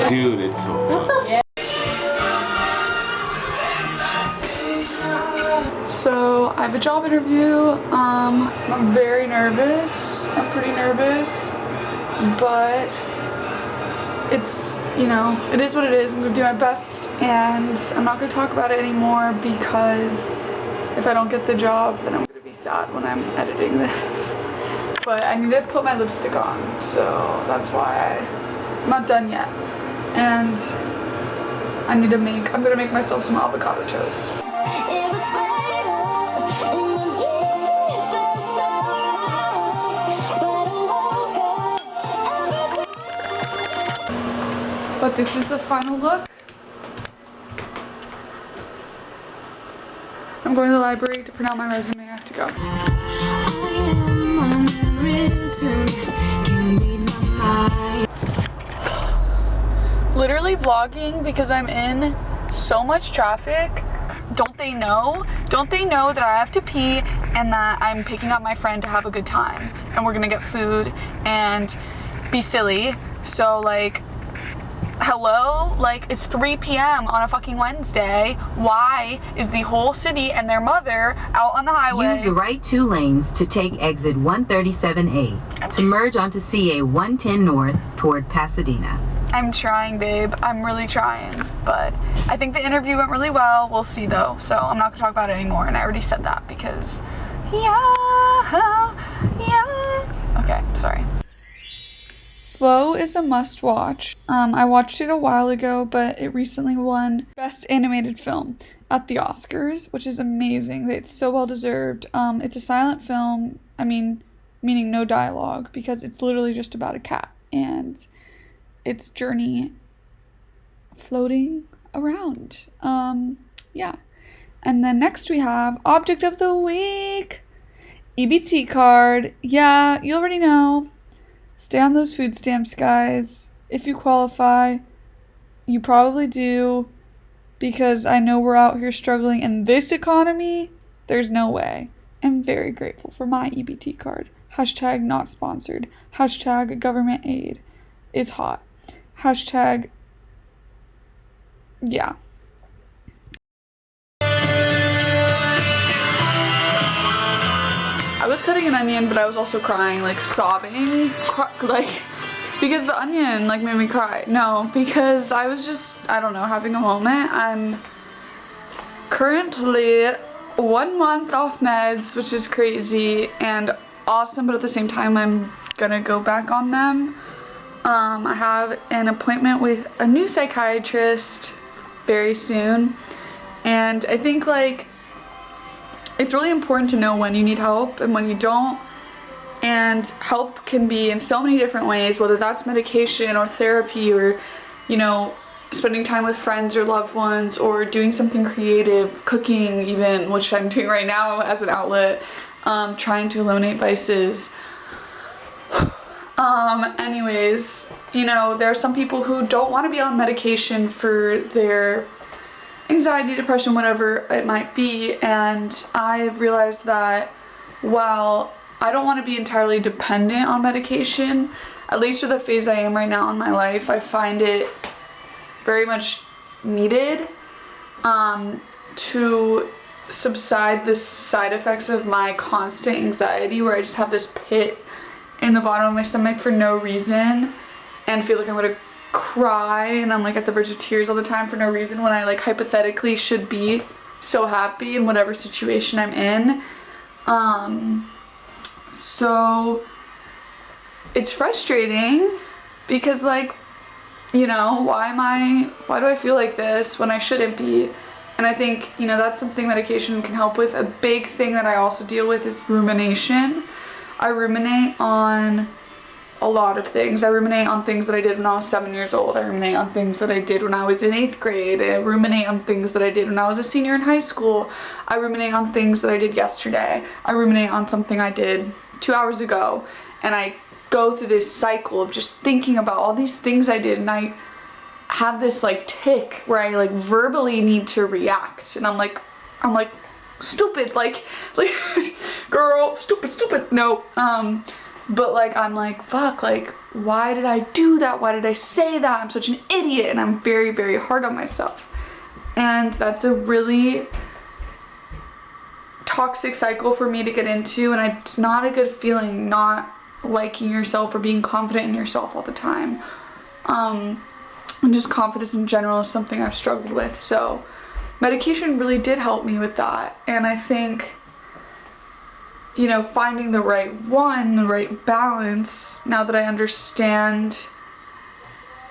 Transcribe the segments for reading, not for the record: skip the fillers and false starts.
Dude, it's so fun. So I have a job interview. I'm very nervous. I'm pretty nervous, but it's, you know, it is what it is. I'm gonna do my best, and I'm not gonna talk about it anymore because if I don't get the job, then I'm gonna be sad when I'm editing this. But I need to put my lipstick on, so that's why I'm not done yet. And I'm gonna make myself some avocado toast. But this is the final look. I'm going to the library to print out my resume. I have to go. Literally vlogging because I'm in so much traffic. Don't they know? Don't they know that I have to pee and that I'm picking up my friend to have a good time and we're gonna get food and be silly? So like, hello? Like, it's 3 p.m. on a fucking Wednesday. Why is the whole city and their mother out on the highway? Use the right 2 lanes to take exit 137A to merge onto CA 110 North toward Pasadena. I'm trying, babe. I'm really trying. But I think the interview went really well. We'll see, though. So I'm not going to talk about it anymore. And I already said that because... yeah. Okay, sorry. Flow is a must-watch. I watched it a while ago, but it recently won Best Animated Film at the Oscars, which is amazing. It's so well-deserved. It's a silent film. I mean, meaning no dialogue, because it's literally just about a cat and its journey floating around. Yeah. And then next we have Object of the Week. EBT card. Yeah, you already know. Stay on those food stamps, guys. If you qualify, you probably do, because I know we're out here struggling in this economy. There's no way. I'm very grateful for my EBT card. Hashtag not sponsored. Hashtag government aid is hot. Hashtag, yeah. I was cutting an onion, but I was also crying, like sobbing, like, because the onion like made me cry. No, because I was just, I don't know, having a moment. I'm currently 1 month off meds, which is crazy and awesome, but at the same time I'm gonna go back on them. I have an appointment with a new psychiatrist very soon, and I think like it's really important to know when you need help and when you don't, and help can be in so many different ways, whether that's medication or therapy or, you know, spending time with friends or loved ones or doing something creative, cooking even, which I'm doing right now as an outlet, trying to eliminate vices. Anyways, you know, there are some people who don't want to be on medication for their anxiety, depression, whatever it might be, and I've realized that while I don't want to be entirely dependent on medication, at least for the phase I am right now in my life, I find it very much needed to subside the side effects of my constant anxiety, where I just have this pit in the bottom of my stomach for no reason and feel like I'm gonna cry, and I'm like at the verge of tears all the time for no reason, when I like hypothetically should be so happy in whatever situation I'm in. So it's frustrating because, like, you know, why do I feel like this when I shouldn't be? And I think, you know, that's something medication can help with. A big thing that I also deal with is rumination. I ruminate on a lot of things. I ruminate on things that I did when I was 7 years old. I ruminate on things that I did when I was in 8th grade. I ruminate on things that I did when I was a senior in high school. I ruminate on things that I did yesterday. I ruminate on something I did 2 hours ago. And I go through this cycle of just thinking about all these things I did, and I have this like tick where I like verbally need to react, and I'm like stupid, like girl, stupid, no. But like, I'm like, fuck, like, why did I do that? Why did I say that? I'm such an idiot. And I'm very, very hard on myself. And that's a really toxic cycle for me to get into, and it's not a good feeling not liking yourself or being confident in yourself all the time. And just confidence in general is something I've struggled with, so medication really did help me with that. And I think, you know, finding the right one, the right balance, now that I understand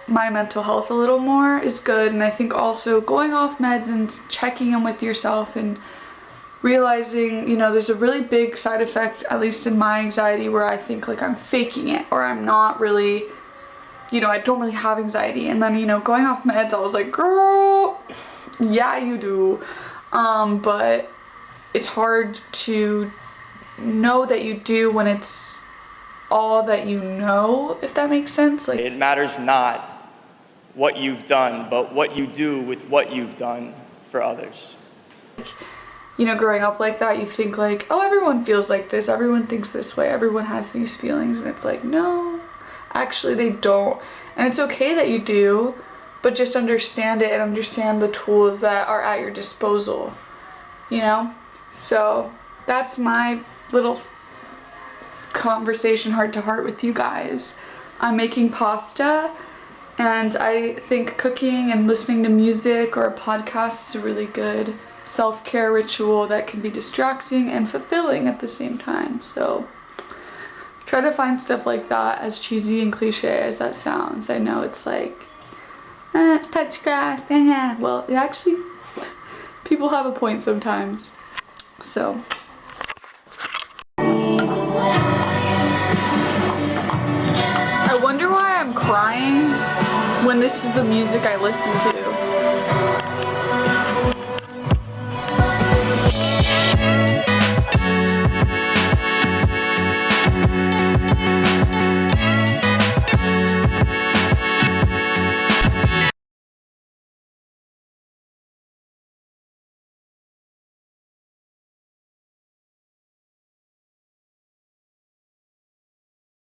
my mental health a little more, is good. And I think also going off meds and checking in with yourself and realizing, you know, there's a really big side effect, at least in my anxiety, where I think like I'm faking it, or I'm not really, you know, I don't really have anxiety. And then, you know, going off meds, I was like, girl, yeah, you do. But it's hard to know that you do when it's all that you know, if that makes sense. Like, it matters not what you've done, but what you do with what you've done for others. You know, growing up like that, you think like, oh, everyone feels like this, everyone thinks this way, everyone has these feelings, and it's like, no, actually they don't. And it's okay that you do, but just understand it and understand the tools that are at your disposal, you know? So that's my little conversation heart to heart with you guys. I'm making pasta, and I think cooking and listening to music or a podcast is a really good self-care ritual that can be distracting and fulfilling at the same time. So try to find stuff like that, as cheesy and cliche as that sounds. I know it's like, touch grass, well, actually, people have a point sometimes. So I wonder why I'm crying when this is the music I listen to.